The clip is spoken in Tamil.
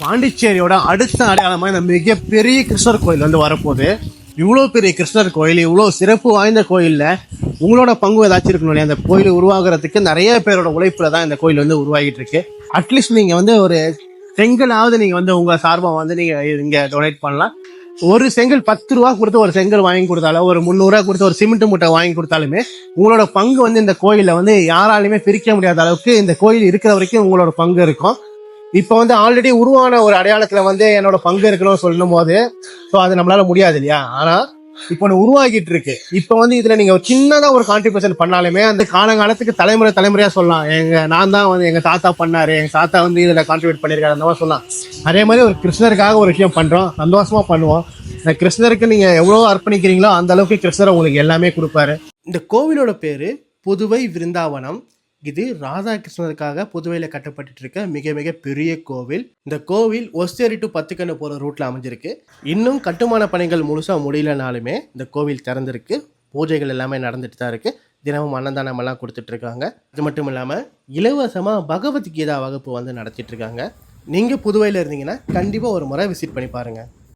பாண்டிச்சேரியோட அடுத்த அடையாளமாக இந்த மிகப்பெரிய கிருஷ்ணர் கோயில் வந்து வரப்போகுது. இவ்வளோ பெரிய கிருஷ்ணர் கோயில், இவ்வளோ சிறப்பு வாய்ந்த கோயிலில் உங்களோட பங்கு ஏதாச்சும் இருக்கணும் இல்லையா? அந்த கோயில் உருவாகிறதுக்கு நிறைய பேரோட உழைப்பில் தான் இந்த கோயில் வந்து உருவாகிட்டு இருக்கு. அட்லீஸ்ட் நீங்கள் வந்து ஒரு செங்கலாவது நீங்கள் வந்து உங்கள் சார்பாக வந்து நீங்கள் இங்கே டொனேட் பண்ணலாம். ஒரு செங்கல் 10 ரூபா கொடுத்து ஒரு செங்கல் வாங்கி கொடுத்தாலும், ஒரு 300 ரூபா கொடுத்து ஒரு சிமெண்ட் மூட்டை வாங்கி கொடுத்தாலுமே உங்களோட பங்கு வந்து இந்த கோயிலில் வந்து யாராலையுமே பிரிக்க முடியாத அளவுக்கு இந்த கோயில் இருக்கிற வரைக்கும் உங்களோட பங்கு இருக்கும். இப்போ வந்து ஆல்ரெடி உருவான ஒரு அடையாளத்தில் வந்து என்னோட பங்கு இருக்கணும்னு சொல்லும் போது ஸோ அது நம்மளால முடியாது இல்லையா? ஆனால் இப்போ ஒன்று உருவாகிட்டு இருக்கு. இப்போ வந்து இதில் நீங்கள் சின்னதாக ஒரு கான்ட்ரிபியூஷன் பண்ணாலுமே அந்த காலங்காலத்துக்கு தலைமுறையாக சொல்லலாம். நான் தான் வந்து எங்கள் தாத்தா பண்ணாரு, எங்கள் தாத்தா வந்து இதில் கான்ட்ரிபியூட் பண்ணியிருக்காரு, அந்த மாதிரி சொல்லலாம். அதே மாதிரி ஒரு கிருஷ்ணருக்காக ஒரு விஷயம் பண்ணுறோம், சந்தோஷமாக பண்ணுவோம். இந்த கிருஷ்ணருக்கு நீங்கள் எவ்வளோ அர்ப்பணிக்கிறீங்களோ அந்த அளவுக்கு கிருஷ்ணர் உங்களுக்கு எல்லாமே கொடுப்பாரு. இந்த கோவிலோட பேர் புதுவை விருந்தாவனம். இது ராதாகிருஷ்ணருக்காக புதுவையில் கட்டப்பட்டு இருக்க மிக மிக பெரிய கோவில். இந்த கோவில் ஒஸ்டேரி டு பத்துக்கண்ணு போகிற ரூட்டில் அமைஞ்சிருக்கு. இன்னும் கட்டுமான பணிகள் முழுசாக முடியலனாலுமே இந்த கோவில் திறந்திருக்கு. பூஜைகள் எல்லாமே நடந்துட்டு தான் இருக்குது. தினமும் அன்னதானம் எல்லாம் கொடுத்துட்டு இருக்காங்க. இது மட்டும் இல்லாமல் இலவசமாக பகவத்கீதா வகுப்பு வந்து நடத்திட்டு இருக்காங்க. நீங்கள் புதுவையில் இருந்தீங்கன்னா கண்டிப்பாக ஒரு முறை விசிட் பண்ணி பாருங்கள்.